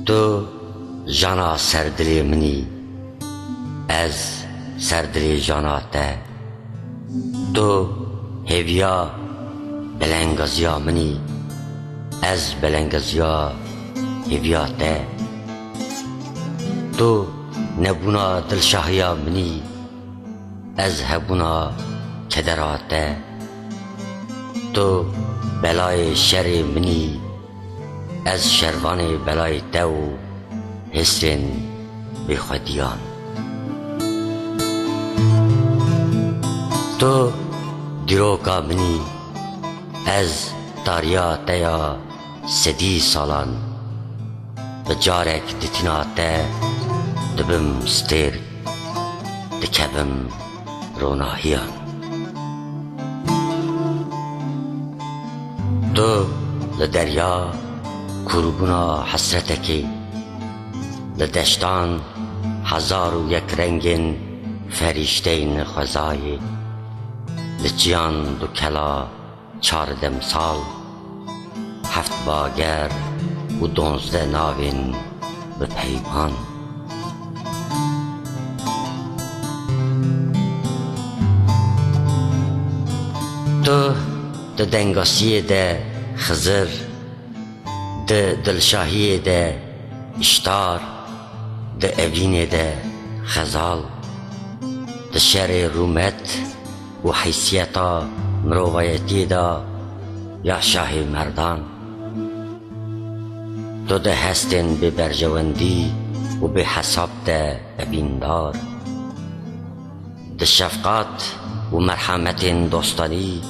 تو جانا سردلی منی از سردلی جانا ته، تو هویا بلنگزیا منی از بلنگزیا هویا ته، تو نبونا دلشاهیا منی از هبونا کدراته، تو بلای شر منی از شروان بلای تو حسن به خودیان. تو دیروکا منی از داریا تیا سدی سالان، بجارک دتیناته دبم ستر دکبم روناهیان. تو لدریا کربونا حسرتکی، لدشتان هزار و یک رنگین فرشتین خزایی، لچیان دو کلا 14 سال، 7 باگر و 12 ناوین به پیمان. تو ده دنگاسی ده خزر، ده دلشاهی ده اشتار، ده اوین ده خزال، ده شر رومت و حیثیتا مروایتی ده یا شاه مردان. تو ده هستن به برجواندی و به حساب ده ابیندار، ده شفقات و مرحمت دوستانی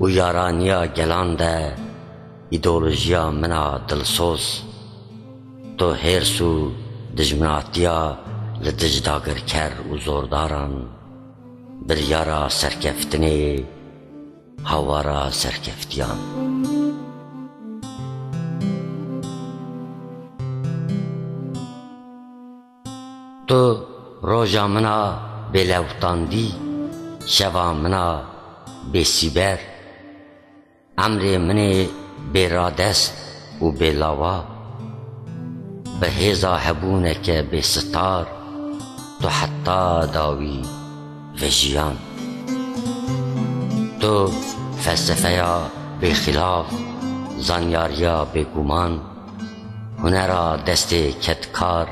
و یارانیا گلان ده ایدولوژیا منا دلسوز. تو هرسو دجمناتیا لدجداگر کر و زورداران، بریارا سرکفتنی هوارا سرکفتیان. تو روژا منا بلوتاندی، شوا منا بسیبر، عمر من برادست و بلاوا، به هزا هبونک بستار تو حتی داوی وجیان. تو فلسفیا بخلاف، زانیاریا بگمان، هنرا دست کتکار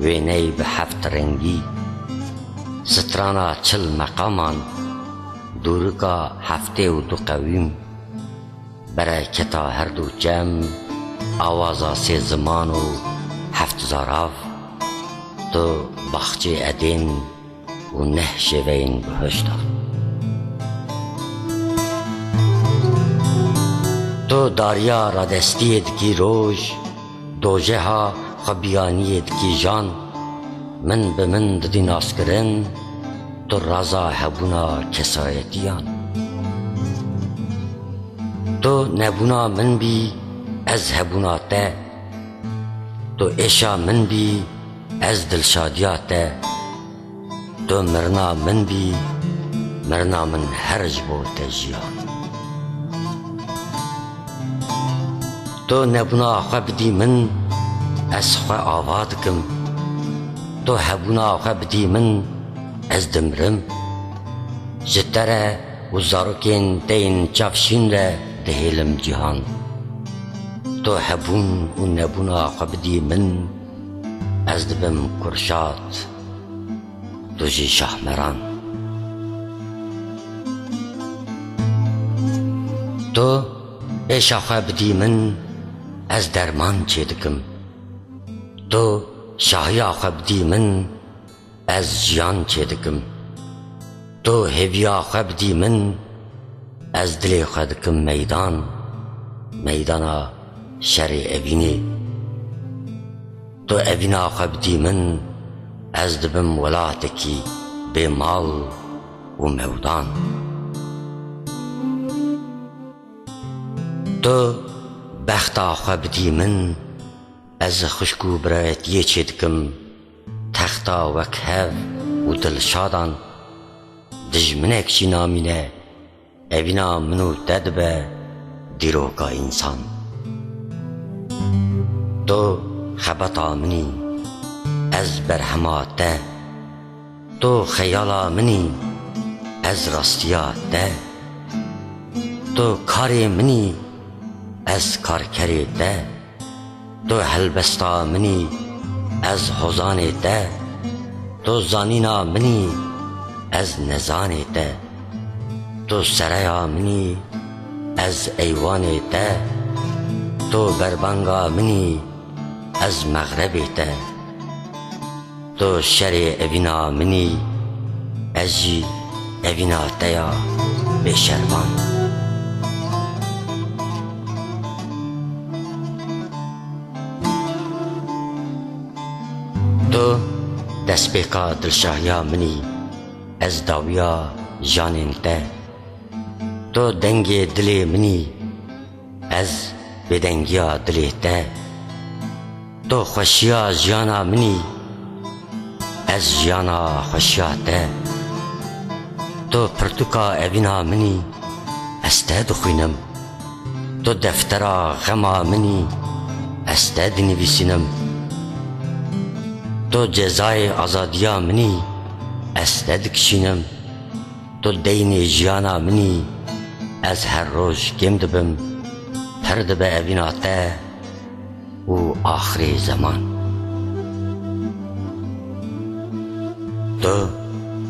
و نی به 7 رنگی، سترانا 40 مقامان، دورکا 72 قویم، برکتا هر دو جمع، آوازا 3 زمان و 7 زاراف. تو باخچه ادین و 9 شوین بهشتا. تو داریا را دستید کی روش، دوجه ها خبیانید کی جان، من به من ددی ناسکرن، تو رازا هبونا کسایتیان. تو نبونا من بی از هبونا ته، تو اشا من بی از دلشادیا ته، تو مرنا من بی مرنا من هرج بوده جیان. تو نبونا خواه بدی من از خواه آواد کم، تو هبونا خواه بدی من از دمرم، جتره و زاروکین تین چافشین ره دهیلم جهان. تو هبون و نبونا خواه بدی من از دبم کرشاد تو جی شهمران. تو ایشا خواه بدی من از درمان چه دکم، تو شاهیا خواه بدی من از جیان چه دکم، تو هویا خواه بدی من از دل خواه دکم میدان، میدانا شر اوینی. تو اوینا خواه بدی من از دبم ولاتکی به مال و مودان. تو بختا خواه بدی من از خشکو برایت یه چه دکم، تختا وکهو و دل شادان. دجمنک چی نامینه اوینا منو ددبه دیروکا انسان. تو خبطا منی از برهماته، تو خیالا منی از راستیاته، تو کاری منی از کارکریته، تو هلبستا منی از حوزانته، تو زانینا منی از نزانته، تو سریا منی از ایوانته، تو بربنگا منی از مغربته، تو شر اوینا منی از جی اوینا تیا بشربان. تو دست بیکا دلشاهیا منی از داویا جانین ته، تو دنگ دلی منی از بدنگیا دلی ته، تو خوشیا جانا منی از جانا خوشیا ته، تو پرتوکا اوینا منی از ته دخوینم، تو دفترا غما منی از ته دنویسینم، تو جزای آزادیا منی از ته دکشینم، تو دین جانا منی از هر روز گم دبم، پر دبه اوینا ته و آخری زمان. تو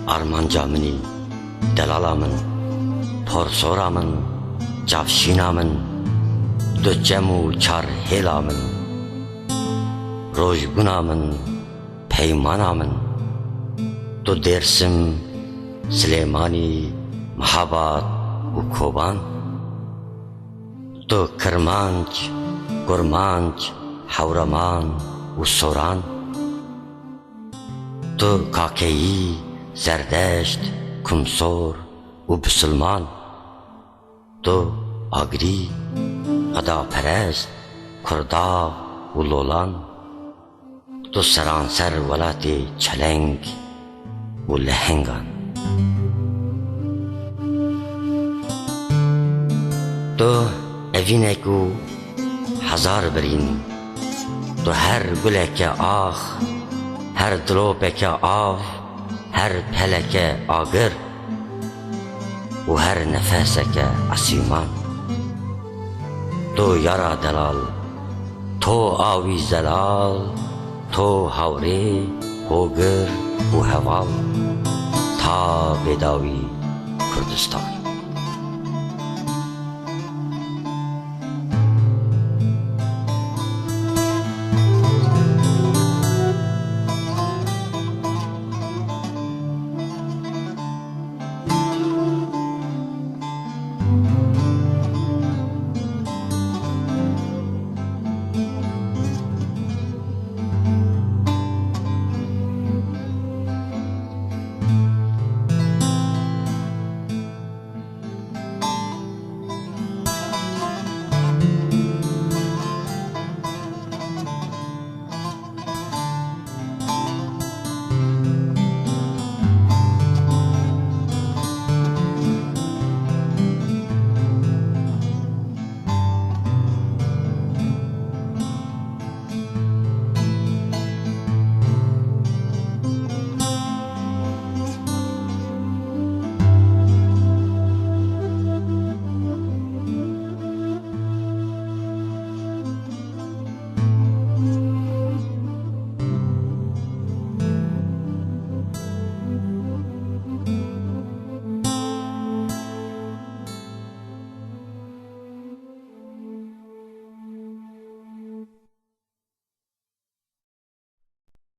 آرمانجا منی دلالا من، پرسورا من، جافشینا من، تو جمو چار هیلا من، روشبونا من، پیمانا من، تو درسم سلیمانی محابات و کوبان، تو کرمانج گرمانج حورمان و سوران، تو کاکیی زردشت کمسور و بسلمان، تو آگری خدا پرست کردا و لولان، تو سرانسر ولاتی چلنگ و لهنگان، تو اوینکو هزار برین، تو هر گلک آخ، هر دلوپک آف، هر پلک آگر و هر نفسک اسیمان، تو یارا دلال، تو آوی زلال، تو هوری هوگر و هوال تا بداوی کردستان.